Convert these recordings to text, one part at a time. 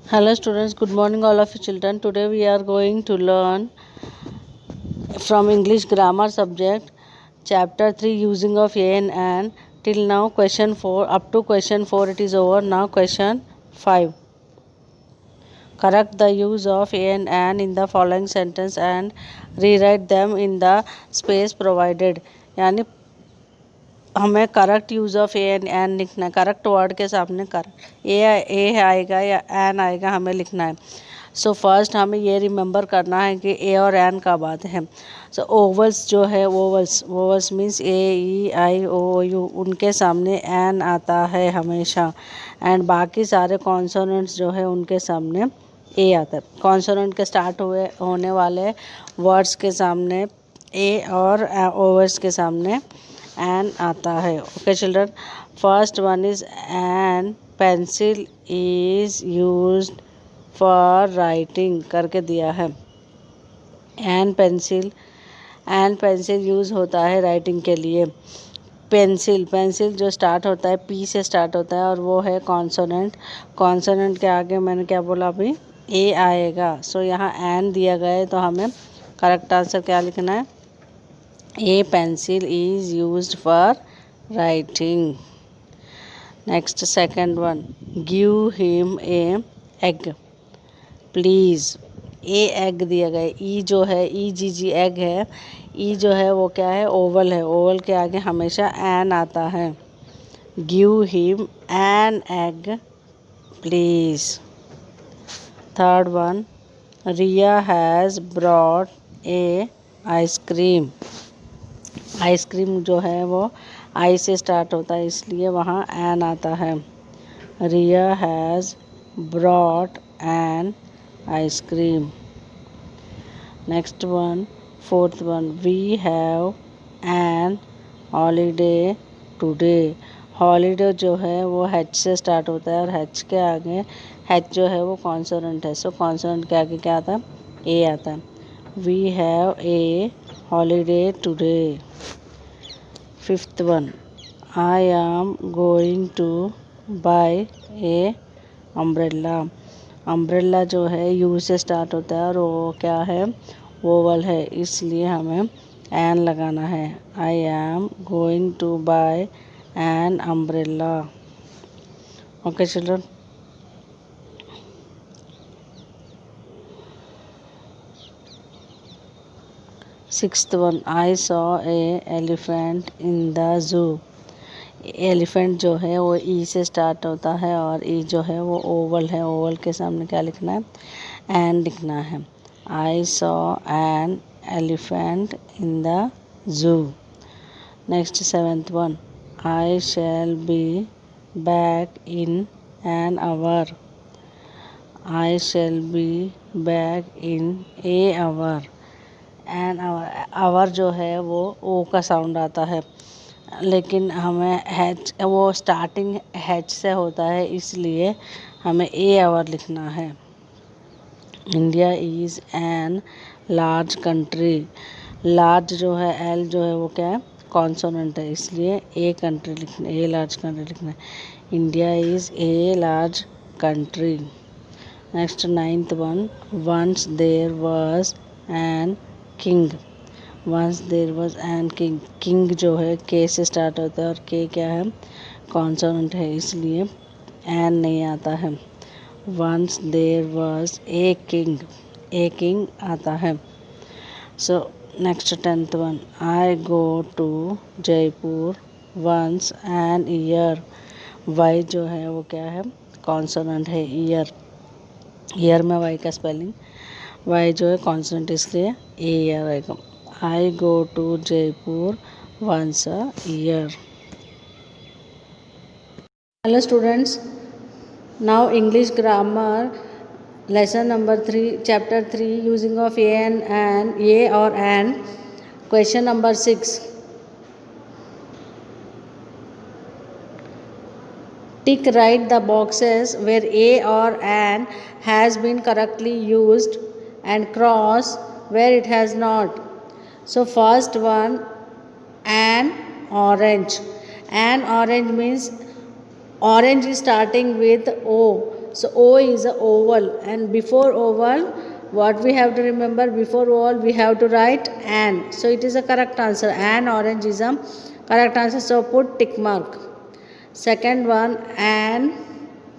Hello students, good morning all of you children. Today we are going to learn from English grammar subject chapter 3 using of a and an. Till now question 4 up to question 4 it is over. Now question 5. Correct the use of a and an in the following sentence and rewrite them in the space provided. यानी हमें correct use of A N लिखना है. Correct word के सामने correct ए आएगा या N आएगा, हमें लिखना है. सो फर्स्ट हमें ये रिमेंबर करना है कि ए और एन कब आते हैं. सो ओवल्स जो है vowels means A E I O U, उनके सामने एन आता है हमेशा. एंड बाकी सारे कॉन्सोनेंट्स जो है उनके सामने ए आता है. कॉन्सोनेंट के स्टार्ट होने वाले वर्ड्स के सामने ए और ओवल्स के सामने एन आता है. Okay children, first one is an pencil is used for writing करके दिया है. एन पेंसिल यूज़ होता है राइटिंग के लिए. पेंसिल जो स्टार्ट होता है पी से स्टार्ट होता है और वो है कॉन्सोनेंट के आगे मैंने क्या बोला अभी, ए आएगा. सो यहाँ एन दिया गया है तो हमें करेक्ट आंसर क्या लिखना है, ए pencil is used for writing. Next second one, give him a egg please. A egg दिया गया है. ई जो है ई जी जी एग है. ई जो है वो क्या है, ओवल है. ओवल के आगे हमेशा एन आता है. Give him an egg please. Third one, Riya has brought a ice cream. Ice cream जो है वो आई से स्टार्ट होता है इसलिए वहाँ एन आता है. Riya has brought an ice cream. Next one, fourth one, we have an holiday today. Holiday जो है वो हैच से स्टार्ट होता है और हैच के आगे, हैच जो है वो कॉन्सोनेंट है. सो कॉन्सोनेंट के आगे क्या आता है, ए आता है. We have a holiday today. Fifth one, I am going to buy a umbrella. Umbrella जो है यू से स्टार्ट होता है और वो क्या है, वोवल है, इसलिए हमें एन लगाना है. I am going to buy an umbrella. Okay children. Sixth one, I saw a elephant in the zoo. Elephant जो है वो ई से स्टार्ट होता है और ई जो है वो ओवल है. ओवल के सामने क्या लिखना है, एन लिखना है. I saw an elephant in the zoo. Next seventh one, I shall be back in an hour. I shall be back in a hour. An hour जो है वो ओ का साउंड आता है, लेकिन हमें हैच वो स्टार्टिंग हैच से होता है इसलिए हमें ए आवर लिखना है. India is an large country. Large जो है एल जो है वो क्या है, कॉन्सोनेंट है, इसलिए ए कंट्री लिखना, ए लार्ज कंट्री लिखना है. India is a large country. Next ninth one, once there was an king. Once there was an king. King जो है के से स्टार्ट होता है और के क्या है, कॉन्सोनेंट है, इसलिए एन नहीं आता है. Once there was a king आता है. So next tenth one, I go to Jaipur once an year. Y जो है वो क्या है, कॉन्सोनेंट है. ईयर में वाई का स्पेलिंग, वाई जो है कॉन्सोनेंट, इसलिए ए ईयर आएगा. I go to Jaipur once a year. Hello students, now English grammar lesson number 3 chapter 3 using of a and an, a or an. Question number 6. Tick right the boxes where a or an has been correctly used and cross where it has not. So first one, an orange. An orange means orange is starting with O. So O is a oval, and before oval, what we have to remember? Before oval, we have to write an. So it is a correct answer. An orange is a correct answer. So put tick mark. Second one, an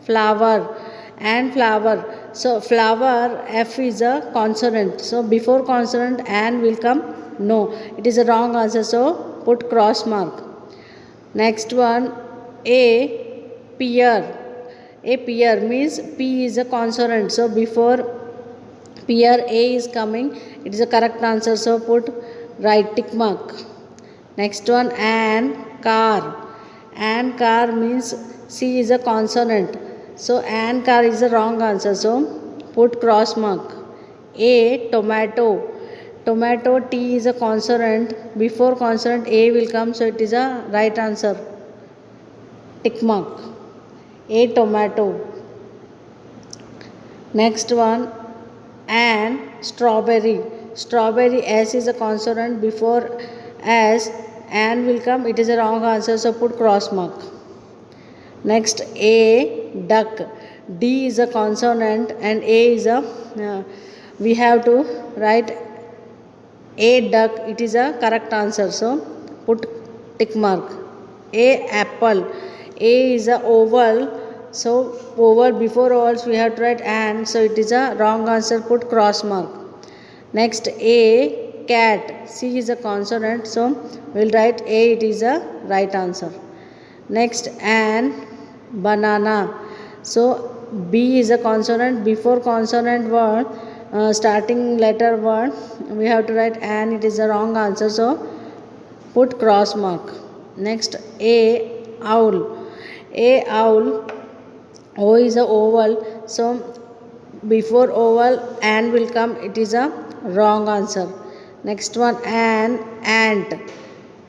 flower. And flower. So flower, F is a consonant. So before consonant, an will come. No, it is a wrong answer. So put cross mark. Next one, a pear. A pear means P is a consonant. So before pear, A is coming. It is a correct answer. So put right tick mark. Next one, an car. An car means C is a consonant. So an car is the wrong answer. So put cross mark. A tomato. Tomato, T is a consonant. Before consonant A will come. So it is a right answer. Tick mark. A tomato. Next one, an strawberry. Strawberry, S is a consonant. Before S, an will come. It is a wrong answer. So put cross mark. Next, a duck. D is a consonant and A is a we have to write a duck. It is a correct answer. So put tick mark. A apple. A is a oval. So oval, before ovals we have to write an. So it is a wrong answer. Put cross mark. Next, a cat. C is a consonant. So we'll write A. It is a right answer. Next, an banana. So B is a consonant. Before consonant word, starting letter word, we have to write an. It is a wrong answer. So put cross mark. Next, a owl. A owl. O is a oval. So before oval, an will come. It is a wrong answer. Next one, an ant.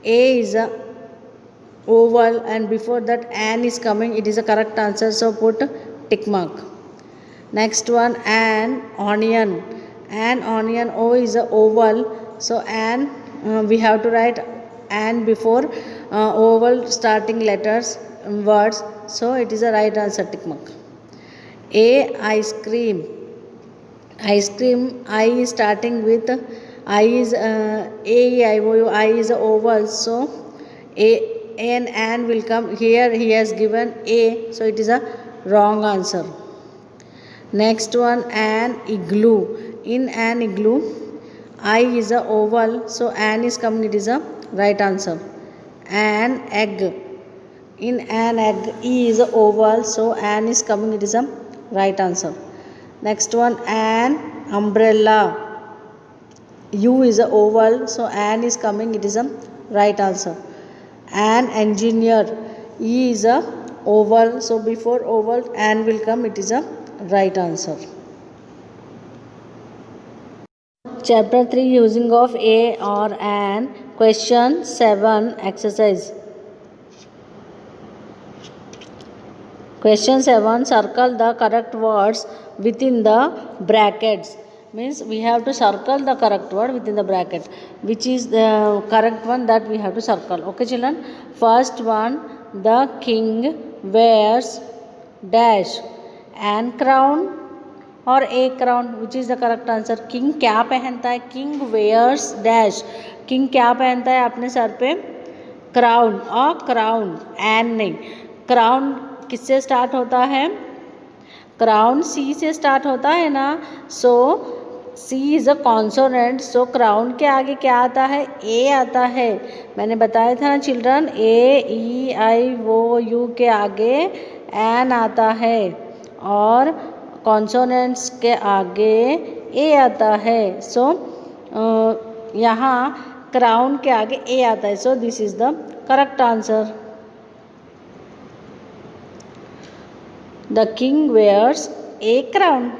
A is a oval and before that an is coming. It is a correct answer. So put tick mark. Next one, an onion. An onion, O is a oval. So an we have to write an before oval starting letters words. So it is a right answer. Tick mark. A ice cream. Ice cream, I is starting with I is A-E-I-O-U. I is a oval. So A and an will come. Here he has given A. So it is a wrong answer. Next one, an igloo. In an igloo, I is a oval. So an is coming. It is a right answer. An egg. In an egg, E is a oval. So an is coming. It is a right answer. Next one, an umbrella. U is a oval. So an is coming. It is a right answer. An engineer. E is a oval. So before oval, an will come. It is a right answer. Chapter 3, using of a or an. Question 7 exercise. Question 7, circle the correct words within the brackets. Means we have to circle the correct word within the bracket. Which is the correct one that we have to circle. Okay children. First one, the king wears dash an crown or a crown. Which is the correct answer. King क्या पहनता है? King wears dash. King क्या पहनता है अपने sir पे? Crown और crown. An नहीं. Crown किससे स्टार्ट होता है? क्राउन सी से स्टार्ट होता है ना. So C is a consonant. So crown के आगे क्या आता है? ए आता है. मैंने बताया था ना चिल्ड्रन, ए ई आई वो यू के आगे एन आता है और कॉन्सोनेंट्स के आगे ए आता है. सो यहाँ क्राउन के आगे ए आता है. So this is the correct answer. The king wears a crown.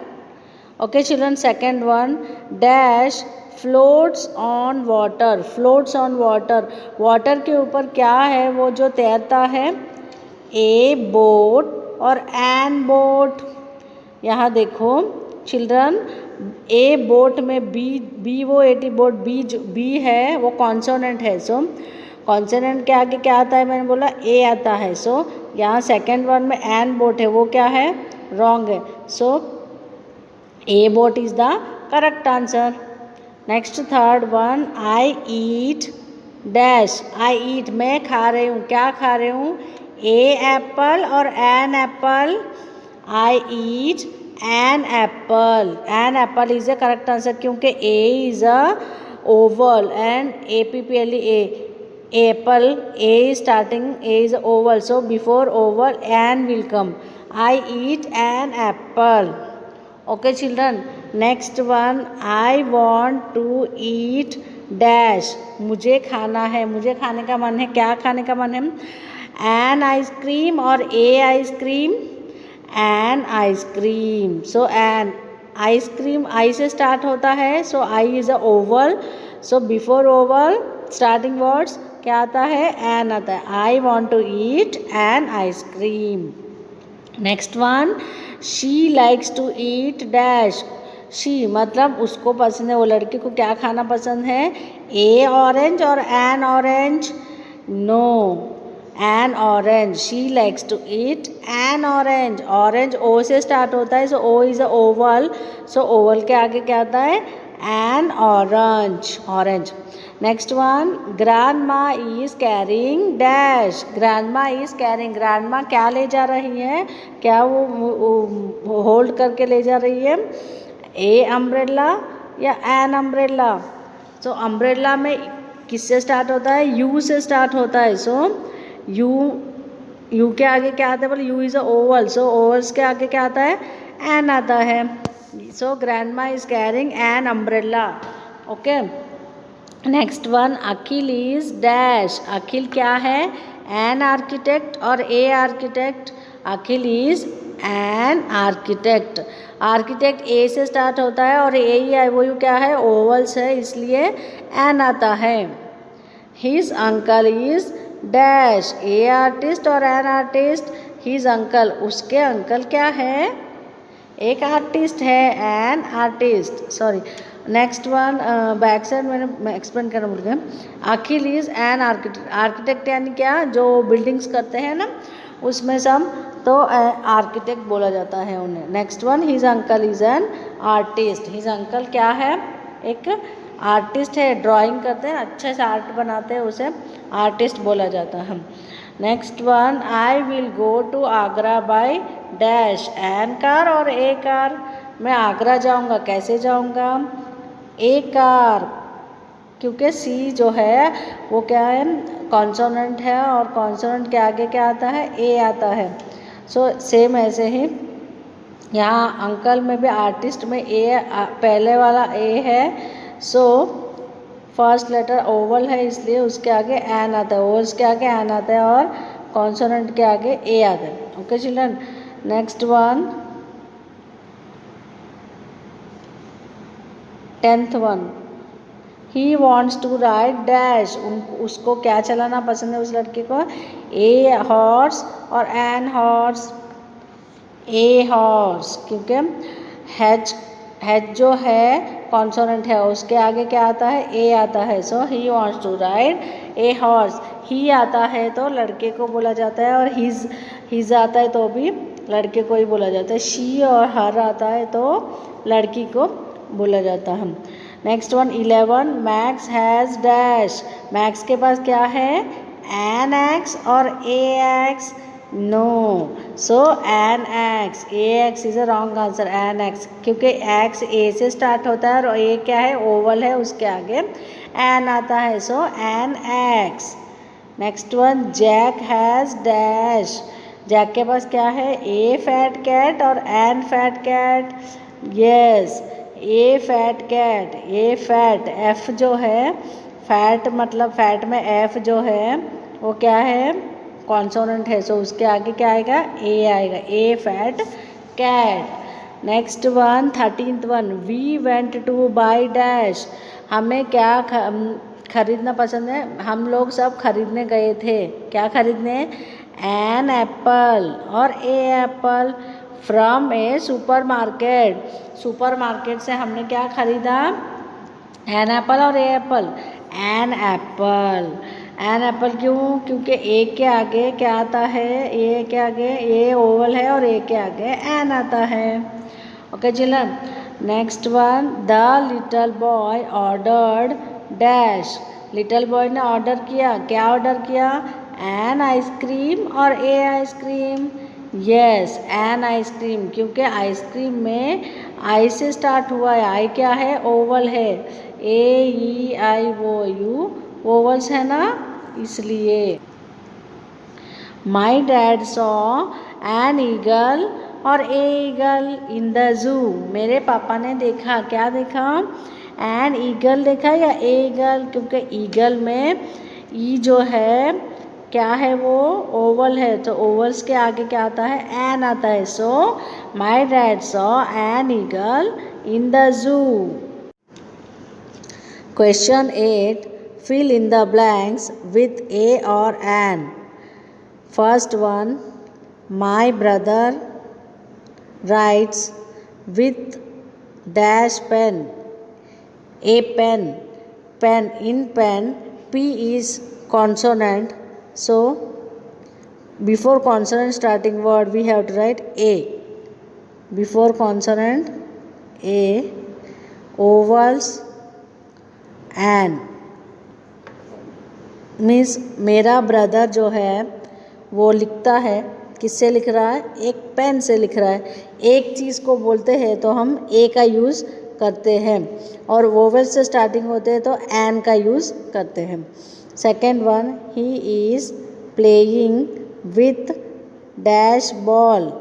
Okay children, second one, dash floats on water. Floats on water. Water के ऊपर क्या है वो जो तैरता है? A boat और an boat. यहाँ देखो चिल्ड्रन, ए बोट में बी वो एटी बोट बी है वो कॉन्सोनेंट है. सो कॉन्सोनेंट के आगे क्या आता है? मैंने बोला ए आता है. सो यहाँ सेकेंड वन में एन बोट है वो क्या है? रॉन्ग है। So a boat is the correct answer. Next third one, I eat dash. I eat मैं खा रही हूँ, क्या खा रही हूँ? ए एप्पल और an apple. I eat an apple. An apple is the correct answer क्योंकि a is a vowel and A P P L E apple, a is starting, a is oval, so before oval an will come. I eat an apple. Okay children, next one, I want to eat dash। मुझे खाना है, मुझे खाने का मन है, क्या खाने का मन है? an आइसक्रीम और a ice cream, an ice cream. So an ice cream I से स्टार्ट होता है, so I is a vowel, so before vowel starting words क्या आता है? एन आता है। I want to eat an ice cream. Next one, she likes to eat dash. She मतलब उसको पसंद है, वो लड़की को क्या खाना पसंद है? ए ऑरेंज और an orange? No, an orange. She likes to eat an orange. Orange O से स्टार्ट होता है, so O is a vowel, so vowel के आगे क्या आता है? An orange, orange. Next one, grandma is carrying dash. Grandma is carrying, grandma क्या ले जा रही है? क्या वो होल्ड करके ले जा रही है? ए अम्ब्रेला या एन अम्ब्रेला? सो अम्ब्रेला में किससे स्टार्ट होता है? यू से स्टार्ट होता है, सो यू के आगे क्या आता है? बोले U is a vowel, so vowels के आगे क्या आता है? एन आता है। So grandma is carrying an umbrella. Okay, next one, Akhil is dash. Akhil क्या है? एन आर्किटेक्ट और a architect? Akhil is an architect. Architect A से स्टार्ट होता है और ए ही है, वो क्या है? ओवल्स है, इसलिए एन आता है। His uncle is dash. A artist और एन आर्टिस्ट? हिज अंकल, उसके अंकल क्या है? एक आर्टिस्ट है, an artist, sorry. Next one, back side मैंने एक्सप्लेन करना भूल गया। अखिल इज एन आर्किटेक्ट। आर्किटेक्ट यानी क्या? जो बिल्डिंग्स करते हैं ना, उसमें सब तो आर्किटेक्ट बोला जाता है उन्हें। Next one, his uncle is an artist. His uncle क्या है? एक आर्टिस्ट है, ड्राइंग करते हैं, अच्छे से आर्ट बनाते हैं, उसे आर्टिस्ट बोला जाता है। Next one, I will go to Agra by dash. An car और ए कार? मैं आगरा जाऊंगा, कैसे जाऊंगा? ए कार, क्योंकि सी जो है वो क्या है? कॉन्सोनेंट है और कॉन्सोनेंट के आगे क्या आता है? ए आता है। सो सेम ऐसे ही यहाँ अंकल में भी आर्टिस्ट में ए पहले वाला ए है, सो फर्स्ट लेटर ओवल है इसलिए उसके आगे एन आता है, ओवल्स के आगे एन आता है और कॉन्सोनेंट के आगे ए आता है। Okay children, next one, 10th one, he wants to ride dash. उसको क्या चलाना पसंद है उस लड़के को? ए हॉर्स और एन हॉर्स? ए हॉर्स, क्योंकि हैज जो है कॉन्सोनेंट है, उसके आगे क्या आता है? ए आता है, so he wants to ride a horse. He आता है तो लड़के को बोला जाता है और हिज आता है तो भी लड़के को ही बोला जाता है। शी और हर आता है तो लड़की को बोला जाता है। Next one, 11, Max has dash. Max के पास क्या है? एन एक्स और a axe? No, so an axe. A axe is a wrong answer, an axe, क्योंकि एक्स ए से स्टार्ट होता है और ए क्या है? ओवल है, उसके आगे एन आता है, so an axe. Next one, Jack has dash. Jack के पास क्या है? ए फैट कैट और an fat cat? Yes, a fat cat. A fat, F जो है फैट मतलब फैट में एफ जो है वो क्या है? कॉन्सोनेंट है, सो उसके आगे क्या आएगा? ए आएगा, a fat cat. Next one, 13th one, we went to buy dash. हमें क्या खरीदना पसंद है? हम लोग सब खरीदने गए थे, क्या खरीदने? एन एप्पल और a apple from a supermarket. Supermarket से हमने क्या खरीदा? एन एप्पल और a apple? An apple. An apple क्यों? क्योंकि ए के आगे क्या आता है? ए के आगे ए ओवल है और ए के आगे एन आता है। Okay children, next one, the little boy ordered dash. Little boy ने ऑर्डर किया, क्या ऑर्डर किया? एन आइसक्रीम और ए आइसक्रीम? यस, एन आइसक्रीम, क्योंकि आइसक्रीम में आई से स्टार्ट हुआ है। आई क्या है? ओवल है। ए E I O you vowels है ना, इसलिए। माई डैड सॉ एन ईगल और ए ईगल इन द जू। मेरे पापा ने देखा, क्या देखा? एन ईगल देखा या ए ईगल? क्योंकि ईगल में ई जो है क्या है? वो ओवल है, तो ओवल्स के आगे क्या आता है? एन आता है। So my dad saw an eagle in the zoo. Question 8. Fill in the blanks with A or an. First one, my brother writes with dash pen. A pen. Pen, in pen, P is consonant. So, before consonant starting word we have to write A. Before consonant A, ovals an. Means मेरा brother जो है वो लिखता है, किससे लिख रहा है? एक पेन से लिख रहा है। एक चीज़ को बोलते हैं तो हम ए का यूज़ करते हैं, और वोवेल से स्टार्टिंग होते हैं तो एन का यूज़ करते हैं। Second one, he is playing with dash ball.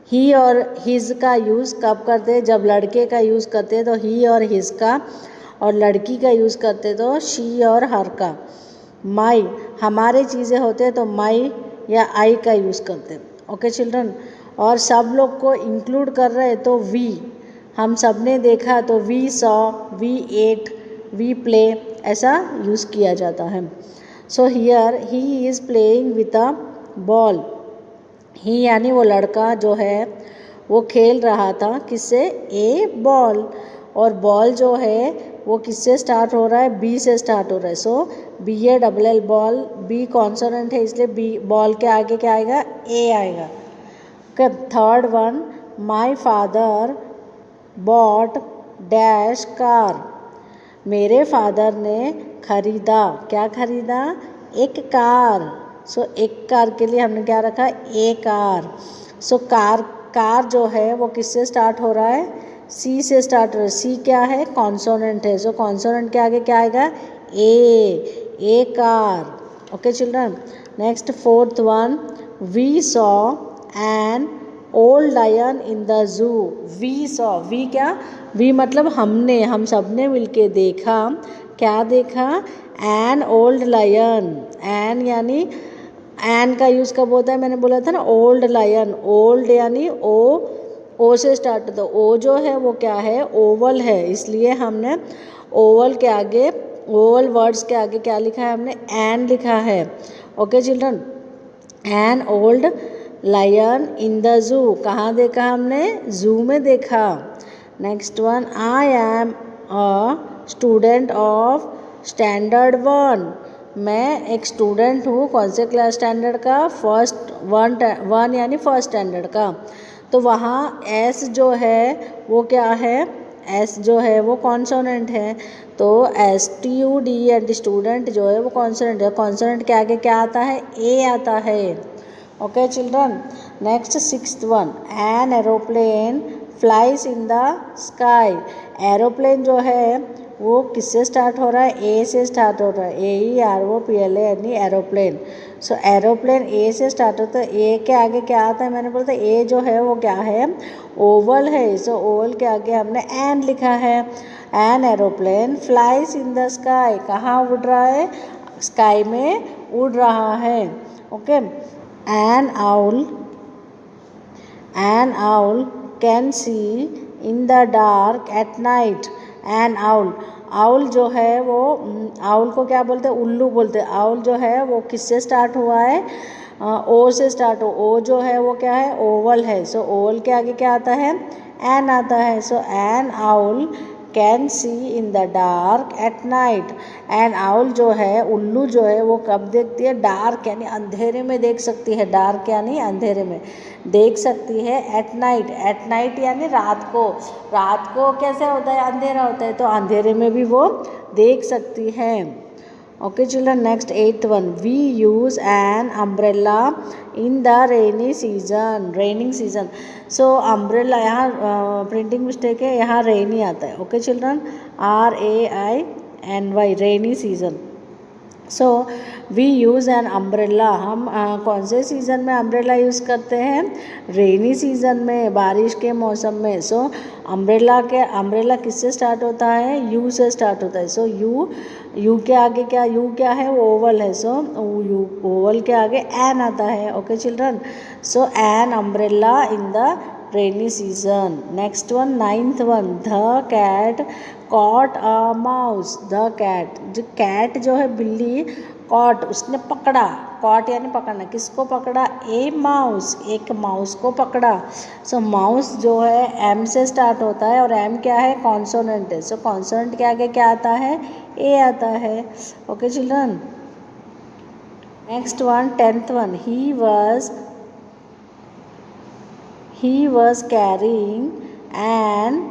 He और हिज का यूज़ कब करते हैं? जब लड़के का यूज़ करते हैं तो ही और हिज का, और लड़की का यूज़ करते तो शी और हर का। माई, हमारे चीज़ें होते हैं तो माई या आई का यूज़ करते। ओके चिल्ड्रन, और सब लोग को इंक्लूड कर रहे हैं तो वी, हम सब ने देखा तो we saw, we ate, we play, ऐसा यूज़ किया जाता है। So here he is playing with a ball. He यानी वो लड़का जो है वो खेल रहा था, किससे? ए बॉल। और बॉल जो है वो किससे स्टार्ट हो रहा है? बी से स्टार्ट हो रहा है। So B A double L ball, B consonant है इसलिए बी, बॉल के आगे क्या आएगा? ए आएगा। Third one, my father bought dash car. मेरे फादर ने खरीदा, क्या खरीदा? एक कार। सो एक कार के लिए हमने क्या रखा? ए कार। सो कार जो है वो किससे स्टार्ट हो रहा है? सी से स्टार्ट हो रहा है। सी क्या है? कॉन्सोनेंट है। सो कॉन्सोनेंट के आगे क्या आएगा? A car. Okay children, next fourth one, we saw an old lion in the zoo. We saw, वी क्या? वी मतलब हमने, हम सब ने मिलके देखा, क्या देखा? An old lion. एन यानी एन का यूज़ कब होता है? मैंने बोला था ना, ओल्ड लायन। ओल्ड यानी ओ से स्टार्ट होता है। ओ जो है वो क्या है? ओवल है, इसलिए हमने ओवल के आगे, ओवल वर्ड्स के आगे क्या लिखा है? हमने एन लिखा है। Okay children, an old lion in the zoo. कहाँ देखा हमने? जू में देखा। Next one, I am a student of standard 1। मैं एक स्टूडेंट हूँ, कौन से क्लास स्टैंडर्ड का? फर्स्ट वन यानी फर्स्ट स्टैंडर्ड का। तो वहाँ एस जो है वो क्या है? एस जो है वो कॉन्सोनेंट है, तो S T U D and student जो है वो कॉन्सोनेंट है। कॉन्सोनेंट के आगे क्या आता है? ए आता है। Okay children, next sixth one, an aeroplane flies in the sky. Aeroplane जो है वो किससे स्टार्ट हो रहा है? ए से स्टार्ट हो रहा है। AEROPLAN यानी एरोप्लेन। सो एरोप्लेन ए से स्टार्ट होता है। ए के आगे क्या आता है? मैंने बोला था ए जो है वो क्या है? ओवल है। सो ओवल के आगे हमने एन लिखा है। An aeroplane flies in the sky. कहाँ उड़ रहा है? स्काई में उड़ रहा है। Okay, N owl can see in the dark at night. N owl जो है वो, आउल को क्या बोलते हैं? उल्लू बोलते हैं। आउल जो है वो किससे स्टार्ट हुआ है? ओ से स्टार्ट हो। ओ जो है वो क्या है? ओवल है। सो ओवल के आगे क्या आता है? एन आता है। So an owl can see in the dark at night. And owl जो है, उल्लू जो है वो कब देखती है, डार्क यानी अंधेरे में देख सकती है, डार्क यानी अंधेरे में देख सकती है, एट नाइट, एट नाइट यानी रात को, रात को कैसे होता है, अंधेरा होता है, तो अंधेरे में भी वो देख सकती है। Okay children, next 8th one, we use an umbrella in the rainy season, raining season. So umbrella, यहाँ प्रिंटिंग मिस्टेक है, यहाँ रेनी आता है। Okay children, RAINY, rainy season. So we use an umbrella, हम कौन से सीज़न में umbrella use करते हैं, रेनी सीज़न में, बारिश के मौसम में। सो अम्ब्रेला किससे स्टार्ट होता है, यू से स्टार्ट होता है। सो यू के आगे क्या, यू क्या है, वो ओवल है। सो यू ओवल के आगे एन आता है। Okay children, so an umbrella in the rainy season. Next one, 9th one, the cat caught a mouse, the cat, जो कैट जो है बिल्ली, कॉट उसने पकड़ा, कॉट यानी पकड़ना, किसको पकड़ा, ए माउस, एक माउस को पकड़ा। सो माउस जो है एम से स्टार्ट होता है, और एम क्या है, कॉन्सोनेंट है। सो कॉन्सोनेंट के आगे क्या आता है, ए आता है। Okay children, next one, 10th one, he was carrying an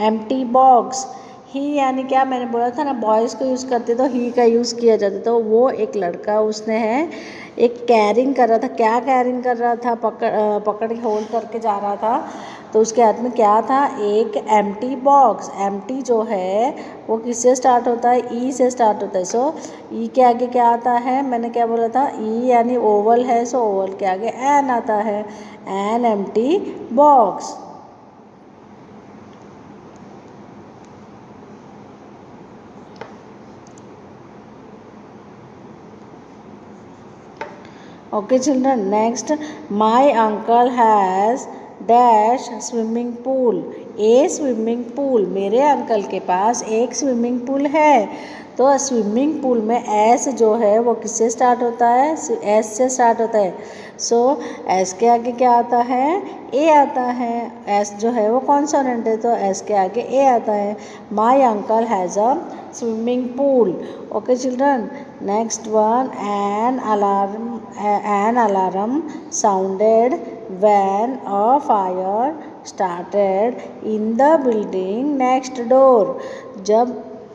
empty box. He यानी क्या, मैंने बोला था ना बॉयज़ को यूज़ करते तो ही का यूज़ किया जाता, तो वो एक लड़का उसने है एक कैरिंग कर रहा था, क्या कैरिंग कर रहा था, पकड़ के होल्ड करके जा रहा था, तो उसके हाथ में क्या था, एक एम्प्टी बॉक्स। एम्प्टी जो है वो किससे स्टार्ट होता है, ई से स्टार्ट होता है। सो ई के आगे क्या आता है, मैंने क्या बोला था, ई यानी ओवल है, सो ओवल के आगे एन आता है, N empty box. Okay children, next, my uncle has dash swimming pool, A swimming pool, मेरे अंकल के पास एक स्विमिंग पूल है। तो स्विमिंग पूल में एस जो है वो किससे स्टार्ट होता है, एस से स्टार्ट होता है। सो एस के आगे क्या आता है, ए आता है, एस जो है वो कॉन्सोनेंट है, तो एस के आगे ए आता है। My uncle has a swimming pool. Okay children, next one, N alarm sounded when a fire started in the building next door। जब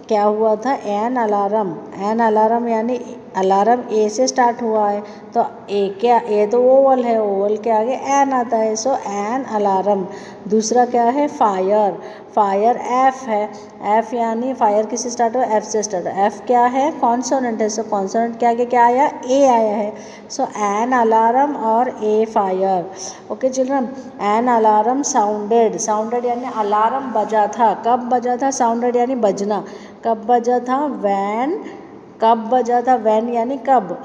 क्या हुआ था, एन अलार्म यानी अलार्म ए से स्टार्ट हुआ है, तो ए क्या, ए तो ओवल है, ओवल के आगे एन आता है। So an alarm. दूसरा क्या है, फायर एफ है, एफ यानी फायर किससे स्टार्ट हुआ, एफ से स्टार्ट हुआ, एफ क्या है, कॉन्सोनेंट है। सो कॉन्सोनेंट के आगे क्या आया, ए आया है। सो एन अलार्म और a fire. Okay children, an alarm sounded यानी अलार्म बजा था, कब बजा था, साउंडेड यानी बजना, कब बजा था, वैन यानी कब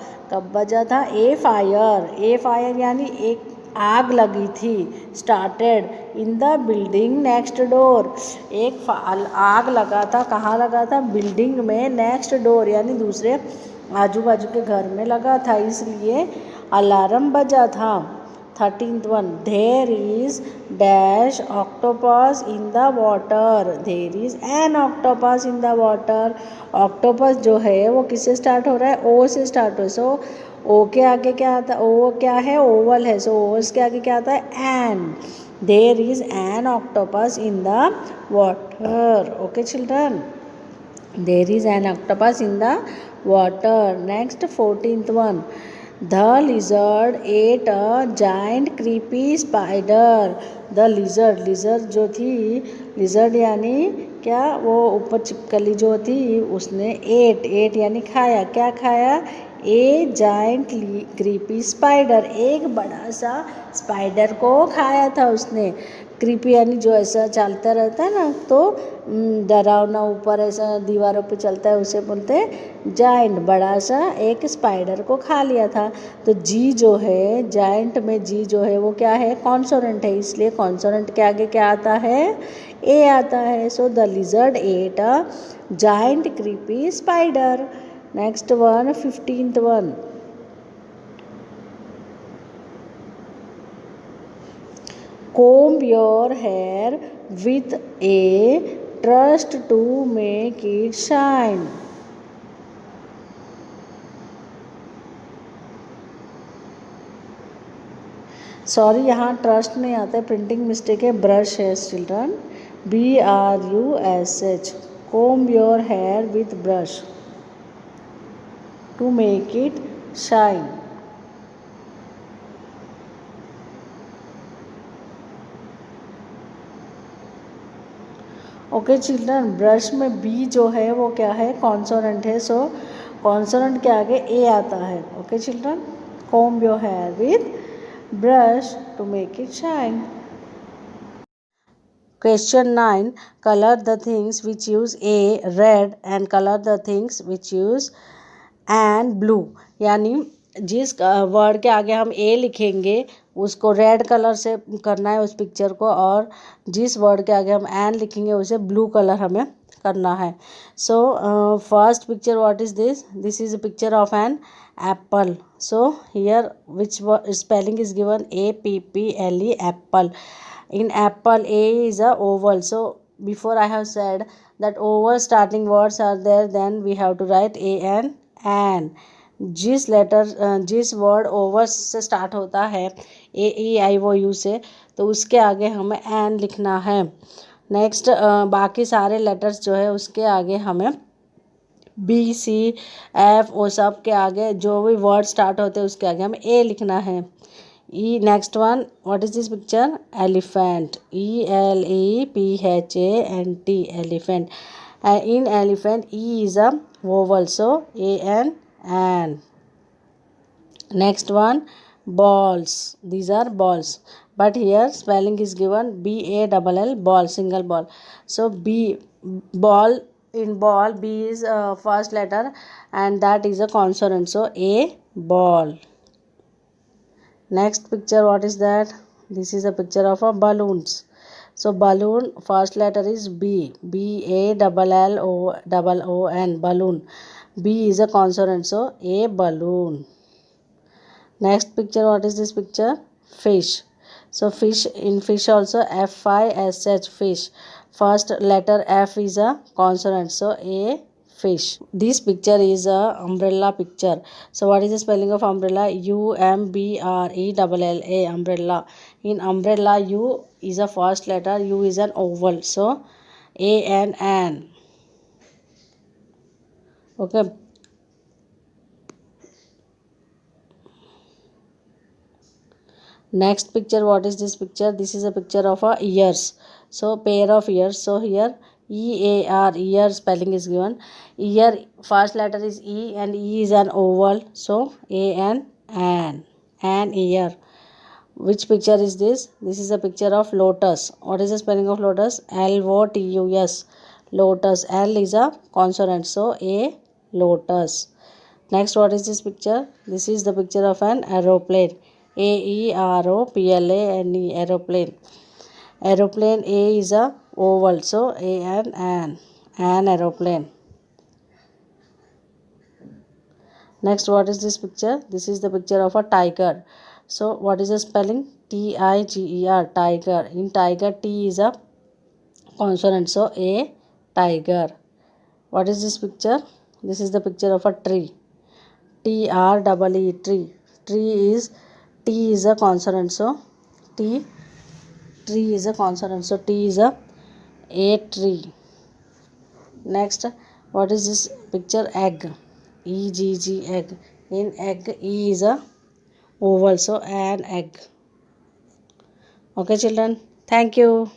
बजा था, ए फायर यानी एक आग लगी थी, started in the building next door, एक आग लगा था, कहाँ लगा था, बिल्डिंग में, नेक्स्ट डोर यानी दूसरे आजू बाजू के घर में लगा था, इसलिए अलार्म बजा था। 13th one, there is dash octopus in the water, there is an octopus in the water. Octopus जो है वो किससे स्टार्ट हो रहा है, ओ से स्टार्ट हो रहा है। सो ओ के आगे क्या आता है, ओ क्या है, ओवल है, सो ओवल्स के आगे क्या आता है, an. There is an octopus in the water. Okay children, there is an octopus in the water. Next 14th one, the lizard ate a giant creepy spider. The lizard जो थी, lizard यानी क्या, वो ऊपर चिपकली जो थी उसने एट यानी खाया, क्या खाया, ए जाइंट क्रीपी स्पाइडर, एक बड़ा सा स्पाइडर को खाया था उसने। क्रीपी यानी जो ऐसा चलता रहता है ना, तो डरावना, ऊपर ऐसा दीवारों पे चलता है, उसे बोलते हैं जाइंट, बड़ा सा एक स्पाइडर को खा लिया था। तो जी जो है, जाइंट में जी जो है वो क्या है, कॉन्सोनेंट है, इसलिए कॉन्सोनेंट के आगे क्या आता है, ए आता है। So the lizard ate a giant creepy spider. Next one, 15th one, comb your hair with a trust to make it shine. Sorry, यहाँ ट्रस्ट नहीं आता है, प्रिंटिंग मिस्टेक है, ब्रश है children, BRUSH. comb your hair with brush to make it shine. Okay children, brush में B जो है वो क्या है, कॉन्सोनेंट है, सो कॉन्सोनेंट के आगे ए आता है. Okay children, comb your hair with brush to make it shine. Question 9. Color the things which use A red and color the things which use and blue. यानी जिस वर्ड के आगे हम ए लिखेंगे उसको रेड कलर से करना है उस पिक्चर को, और जिस वर्ड के आगे हम एन लिखेंगे उसे ब्लू कलर हमें करना है. So first picture, what is this? This is a picture of an apple. So here which spelling is given? APPLE, apple. In apple, A is a oval. So before I have said that oval starting words are there, then we have to write A and an. जिस letter जिस word over से start होता है AEIOU से, तो उसके आगे हमें एन लिखना है. नेक्स्ट बाकी सारे लेटर्स जो है उसके आगे हमें BCF वो सब के आगे जो भी वर्ड स्टार्ट होते हैं उसके आगे हमें ए लिखना है. Next one, what is this picture? Elephant, ELEPHANT, elephant. In elephant E is a vowel, so AN. Next one, balls. These are balls, but here spelling is given BALL, ball, single ball. So B, ball. In ball, B is first letter and that is a consonant, so A, ball. Next picture, what is that? This is a picture of a balloons. So balloon, first letter is B, BALLON, balloon. B is a consonant, so A, balloon. Next picture, what is this picture? Fish. So fish, in fish also FISH, fish. First letter F is a consonant, so A, fish. This picture is a umbrella picture. So what is the spelling of umbrella? UMBRELLA, umbrella. In umbrella, U is a first letter, U is an oval, so AN. Okay. Next picture, what is this picture? This is a picture of a ears. So pair of ears. So here EAR, ear spelling is given. Ear first letter is E and E is an oval, so AN, ear. Which picture is this? This is a picture of lotus. What is the spelling of lotus? LOTUS, lotus. L is a consonant, so A, lotus. Next, what is this picture? This is the picture of an aeroplane. AEROPLANE, aeroplane. Aeroplane, A is a oval, so an aeroplane. Next, what is this picture? This is the picture of a tiger. So what is the spelling? TIGER, tiger. In tiger, T is a consonant, so A, tiger. What is this picture? This is the picture of a tree. TREE, tree. T is a consonant, so tree is a consonant, so T is a tree. Next, what is this picture? Egg, EGG, egg. In egg, E is a oval, so an egg. Okay children, thank you.